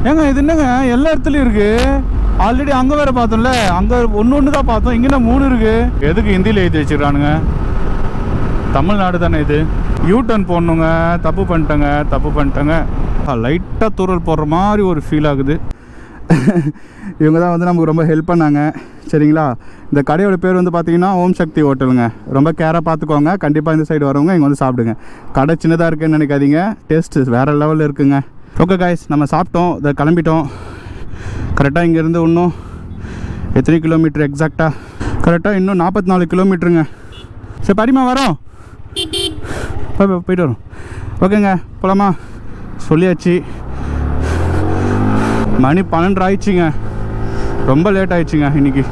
ஏங்க இது என்னங்க எல்லா இடத்துலையும் இருக்குது. ஆல்ரெடி அங்கே வேறு பார்த்தோம்ல, அங்கே ஒன்று தான் பார்த்தோம், இங்கே 3 இருக்குது. எதுக்கு ஹிந்தியில் எழுதி வச்சுக்கிறானுங்க? தமிழ்நாடு தானே இது. யூ-டர்ன் போடணுங்க, தப்பு பண்ணிட்டேங்க. லைட்டாக தூரல் போடுற மாதிரி ஒரு ஃபீல் ஆகுது. இவங்க தான் வந்து நமக்கு ரொம்ப ஹெல்ப் பண்ணாங்க. சரிங்களா? இந்த கடையோட பேர் வந்து பார்த்தீங்கன்னா ஓம் சக்தி ஹோட்டலுங்க. ரொம்ப கேராக பார்த்துக்கோங்க. கண்டிப்பாக இந்த சைடு வரவங்க இங்கே வந்து சாப்பிடுங்க. கடை சின்னதாக இருக்குன்னு நினைக்காதீங்க, டேஸ்ட்டு வேறு லெவலில் இருக்குங்க. ஓகே காய்ஸ், நம்ம சாப்பிட்டோம், இதை கிளம்பிட்டோம். கரெக்டாக இங்கேருந்து இன்னும் எத்தனை கிலோமீட்டர் எக்ஸாக்டாக? கரெக்டாக இன்னும் 44 கிலோமீட்டருங்க. சரி படிமா வரோம், போயிட்டு வரோம். ஓகேங்க போகலாமா? சொல்லியாச்சு. மணி 12 ஆயிடுச்சுங்க. ரொம்ப லேட் ஆயிடுச்சுங்க இன்றைக்கி.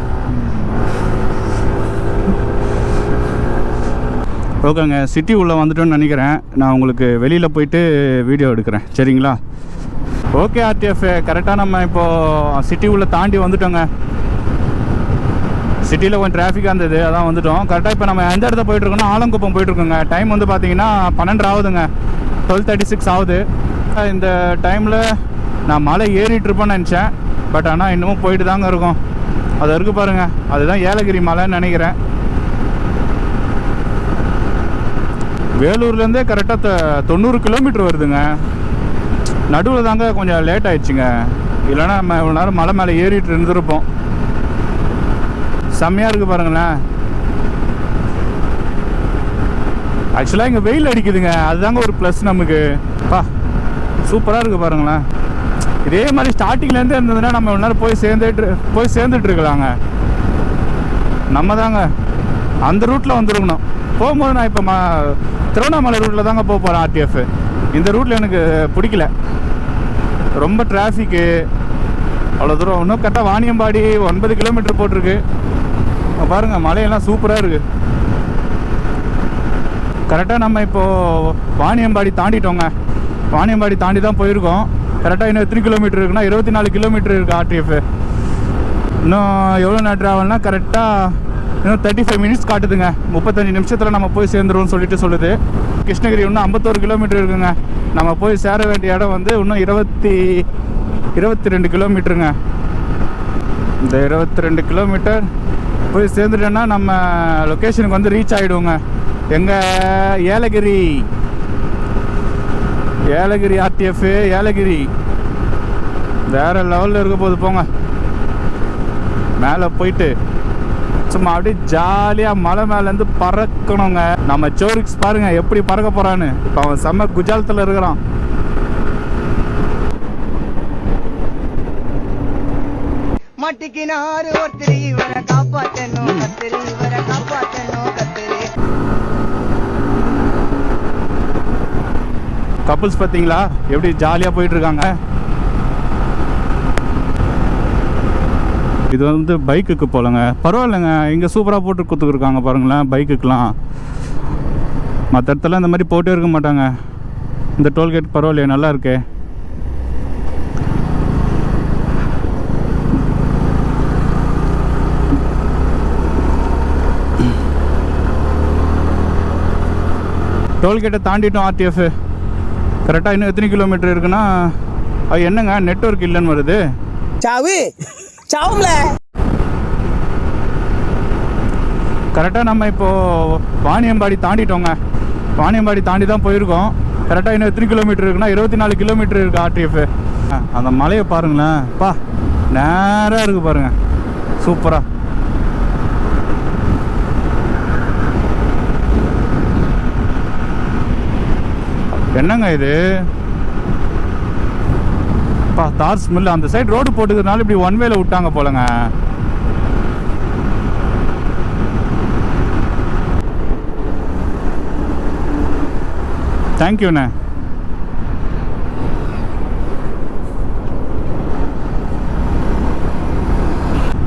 ஓகேங்க, சிட்டி உள்ளே வந்துட்டோன்னு நினைக்கிறேன். நான் உங்களுக்கு வெளியில் போயிட்டு வீடியோ எடுக்கிறேன். சரிங்களா? ஓகே ஆர்டிஎஃப், கரெக்டாக நம்ம இப்போது சிட்டி உள்ளே தாண்டி வந்துட்டோங்க. சிட்டியில் கொஞ்சம் டிராஃபிக்காக இருந்தது, அதான் வந்துட்டோம். கரெக்டாக இப்போ நம்ம எந்த இடத்த போயிட்டுருக்கோன்னா ஆலங்குப்பம் போயிட்டுருக்கோங்க. டைம் வந்து பார்த்தீங்கன்னா 12 ஆகுதுங்க, 12:36 ஆகுது. இந்த டைமில் நான் மலை ஏறிட்டுருப்பேன்னு நினச்சேன், பட் ஆனால் இன்னமும் போயிட்டு தாங்க இருக்கும். அது இருக்குது பாருங்கள், அதுதான் ஏலகிரி மலைன்னு நினைக்கிறேன். வேலூர்லேருந்தே கரெக்டாக 90 கிலோமீட்டர் வருதுங்க. நடுவில் தாங்க கொஞ்சம் லேட் ஆயிடுச்சுங்க, இல்லைன்னா நம்ம இவ்வளோ நேரம் மலை மேலே ஏறிட்டு இருந்திருப்போம். செம்மையாக இருக்குது பாருங்களேன். ஆக்சுவலாக இங்கே வெயில் அடிக்குதுங்க, அதுதாங்க ஒரு ப்ளஸ் நமக்கு. சூப்பராக இருக்குது பாருங்களேன். இதே மாதிரி ஸ்டார்டிங்லேருந்து இருந்ததுன்னா நம்ம இவ்வளோ நேரம் போய் சேர்ந்துட்டு இருக்கலாங்க. நம்ம தாங்க அந்த ரூட்டில் வந்துருக்கணும். போகும்போது நான் இப்போ திருவண்ணாமலை ரூட்டில் தாங்க போக போகிறேன் ஆர்டிஎஃப். இந்த ரூட்டில் எனக்கு பிடிக்கல, ரொம்ப டிராஃபிக்கு. அவ்வளோ தூரம் இன்னும் கரெக்டாக வாணியம்பாடி 9 கிலோமீட்டர் போட்டிருக்கு பாருங்கள். மலையெல்லாம் சூப்பராக இருக்குது. கரெக்டாக நம்ம இப்போது வாணியம்பாடி தாண்டிட்டோங்க. வாணியம்பாடி தாண்டி தான் போயிருக்கோம். கரெக்டாக இன்னும் எத்தனை கிலோமீட்டர் இருக்குன்னா 24 கிலோமீட்டர் இருக்குது ஆர்டிஎஃப். இன்னும் எவ்வளோ நேரம் ட்ராவல்னால் கரெக்டாக இன்னும் 35 மினிட்ஸ் காட்டுதுங்க. 35 நிமிஷத்தில் நம்ம போய் சேர்ந்துருவோம்னு சொல்லுது. கிருஷ்ணகிரி இன்னும் 51 கிலோமீட்டர் இருக்குங்க. நம்ம போய் சேர வேண்டிய இடம் வந்து இன்னும் 22 கிலோமீட்டருங்க. இந்த 22 கிலோமீட்டர் போய் சேர்ந்துட்டோன்னா நம்ம லொக்கேஷனுக்கு வந்து ரீச் ஆகிடுவோங்க. எங்கள் ஏலகிரி ஆர்டிஎஃப் ஏலகிரி வேறு லெவலில் இருக்க போது. போங்க மேலே போயிட்டு சும்மா அப்படியே ஜாலியாக மலை மேலேருந்து பறக்கணுங்க. நம்ம சோரிக்ஸ் பாருங்க எப்படி பறக்க போகிறான்னு. இப்போ அவன் செம்ம குஜாலத்தில் இருக்கிறான். மாட்டிக்கினாரு ஒருத்தர் இவரை காப்பாற்றணும், கத்திரி இவரை காப்பாற்றணும், கத்திரி. கப்புள்ஸ் பார்த்தீங்களா எப்படி ஜாலியாக போயிட்டு இருக்காங்க. இது வந்து பைக்குக்கு போலங்க, பரவாயில்லைங்க. இங்கே சூப்பராக போட்டு கொடுத்துருக்காங்க பாருங்களேன் பைக்குக்கெலாம். மற்ற இடத்துல இந்த மாதிரி போட்டே இருக்க மாட்டாங்க. இந்த டோல்கேட் பரவாயில்லையே, நல்லா இருக்கே. டோல்கேட்டை தாண்டிட்டோம் ஆர்டிஎஃப். கரெக்டாக இன்னும் எத்தனை கிலோமீட்டர் இருக்குன்னா, அது என்னங்க நெட்வொர்க் இல்லைன்னு வருது. கரெக்டாக நம்ம இப்போது வாணியம்பாடி தாண்டிட்டோங்க. வாணியம்பாடி தாண்டி தான் போயிருக்கோம். கரெக்டாக இன்னும் எத்தனை கிலோமீட்டர் இருக்குன்னா 24 கிலோமீட்டர் இருக்குது ஆர்டிஎஃப். அந்த மலையை பாருங்களேன், நேராக இருக்குது பாருங்கள், சூப்பராக. என்னங்க இது தார் ஸ்மெல். அந்த சைடு ரோடு போட்டுக்கிறதுனால இப்படி ஒன் வேல விட்டாங்க போலங்க. தேங்க்யூண்ணே.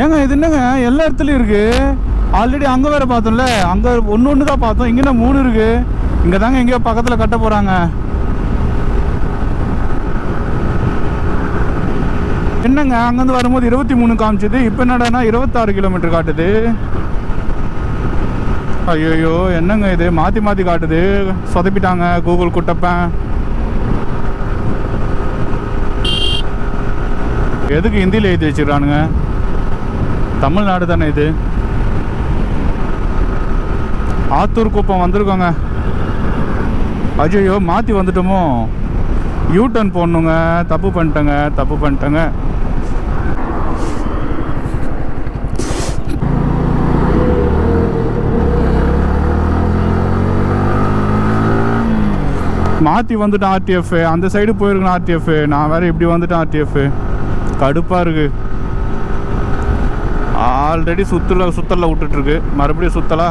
ஏங்க இது என்னங்க எல்லா இடத்துலையும் இருக்குது. ஆல்ரெடி அங்கே வேறு பார்த்தோம்ல, அங்கே ஒன்று தான் பார்த்தோம், இங்கே 3 இருக்குது. இங்கே தாங்க எங்கேயோ பக்கத்தில் கட்ட போகிறாங்க. என்னங்க அங்கேருந்து வரும்போது 23 காமிச்சது, இப்போ என்னடானா 26 கிலோமீட்டர் காட்டுது. ஐயோ என்னங்க இது மாற்றி காட்டுது. சொதப்பிட்டாங்க கூகுள் குட்டப்பேன். எதுக்கு ஹிந்தியில் எழுதி வச்சிருக்கானுங்க? தமிழ்நாடு தானே இது. ஆத்தூர் குப்பம் வந்திருக்கோங்க. அஜயோ மாற்றி வந்துட்டோமோ. யூ டர்ன் போடணுங்க. தப்பு பண்ணிட்டேங்க. மாற்றி வந்துட்டேன் ஆர்டிஎஃப். அந்த சைடு போயிருக்கேன் ஆர்டிஎஃப். நான் வேறு இப்படி வந்துட்டேன் ஆர்டிஎஃப். கடுப்பாக இருக்கு. ஆல்ரெடி சுத்தலில் விட்டுட்டுருக்கு. மறுபடியும் சுத்தலா?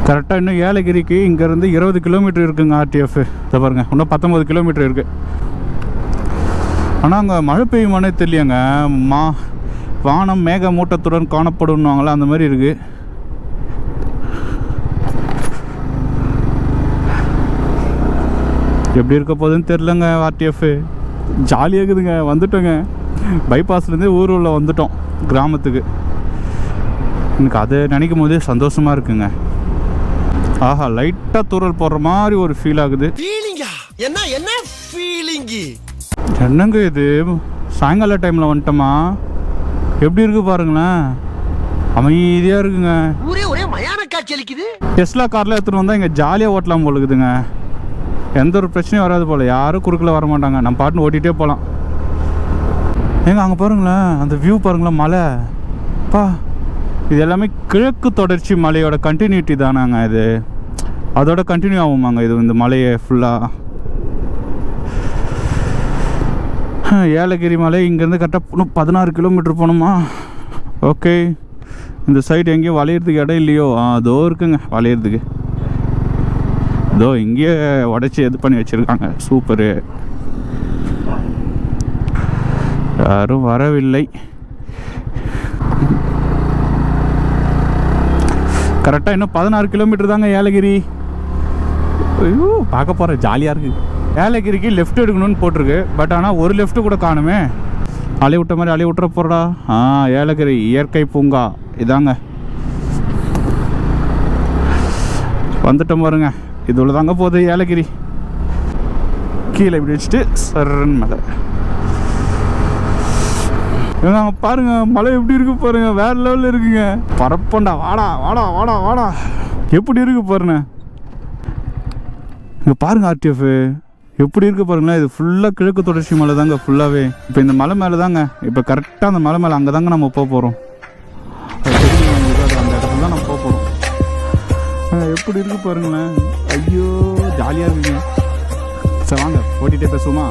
கரெக்டாக இன்னும் ஏலகிரிக்கு இங்கேருந்து 20 கிலோமீட்டர் இருக்குங்க ஆர்டிஎஃப். இதை பாருங்கள், இன்னும் 19 கிலோமீட்டர் இருக்குது. ஆனால் அங்கே மழை பெய்யுமானே தெரியலையாங்க. வானம் மேக மூட்டத்துடன் காணப்படும்னுவாங்களா, அந்த மாதிரி இருக்குது. எப்படி இருக்க போகுதுன்னு தெரிலங்க ஆர்டிஎஃப். ஜாலியாக இருக்குதுங்க. வந்துட்டோங்க. பைபாஸ்லேருந்தே ஊர் உள்ள வந்துட்டோம் கிராமத்துக்கு. எனக்கு அதை நினைக்கும் போதே சந்தோஷமாக இருக்குங்க. ஆஹா, லைட்டாக தூரல் போடுற மாதிரி ஒரு ஃபீல் ஆகுது. என்ன ஃபீலிங்கு? என்னங்க இது, சாயங்கால டைமில் வந்துட்டோமா? எப்படி இருக்கு பாருங்களேன். அமைதியாக இருக்குங்க. ஒரே மயான காட்சி அளிக்குது. டெஸ்லா காரில் எடுத்துகிட்டு வந்தால் இங்கே ஜாலியாக ஓட்டலாம் போல இருக்குதுங்க. எந்த ஒரு பிரச்சனையும் வராது போல். யாரும் குறுக்கில் வர மாட்டாங்க. நம்ம பாட்டுன்னு ஓட்டிகிட்டே போகலாம். ஏங்க அங்கே பாருங்களேன், அந்த வியூ பாருங்களேன். மலை பா, இது எல்லாமே கிழக்கு தொடர்ச்சி மலையோட கண்டினியூட்டி தானாங்க. இது அதோட கண்டினியூ ஆகுமாங்க இது, இந்த மலையை ஃபுல்லாக. ஏலகிரி மலை இங்கேருந்து கரெக்டாக 16 கிலோமீட்டர் போகணுமா? ஓகே. இந்த சைடு எங்கேயும் வளையிறதுக்கு இடம் இல்லையோ? அதோ இருக்குங்க வளையிறதுக்கு. இதோ இங்கேயே உடச்சி இது பண்ணி வச்சுருக்காங்க. சூப்பரு. யாரும் வரவில்லை. கரெக்டாக இன்னும் 16 கிலோமீட்டர் தாங்க ஏலகிரி. ஐயோ, பார்க்க போகிறேன். ஜாலியாக இருக்குது. ஏலகிரிக்கு லெஃப்ட் எடுக்கணும்னு போட்டிருக்கு. பட் ஆனால் ஒரு லெஃப்ட்டு கூட காணுமே. அலை விட்ட மாதிரி அலை விட்டுற போகிறடா. ஏலகிரி இயற்கை பூங்கா இதாங்க. வந்துட்டோம் பாருங்க. இது உள்ள தாங்க போகுது ஏலகிரி. கீழே இப்படி வச்சுட்டு சரன் மலை. பாருங்க மலை எப்படி இருக்கு பாருங்க. வேற லெவலில் இருக்குங்க. பரப்பண்டா. வாடா எப்படி இருக்கு பாருங்க. இங்கே பாருங்க ஆர்டிஎஃப் எப்படி இருக்கு பாருங்களேன். இது ஃபுல்லாக கிழக்கு தொடர்ச்சி மலை தாங்க ஃபுல்லாகவே. இப்போ இந்த மலை மேலே தாங்க, இப்போ கரெக்டாக அந்த மலை மேலே அங்கே தாங்க நம்ம போக போகிறோம். அந்த இடத்துல தான் நம்ம போக போகிறோம். எப்படி இருக்கு பாருங்களேன். ஐயோ, ஜாலியாக இருக்குங்க. சரி வாங்க ஓட்டிகிட்டே பேசுவோமா?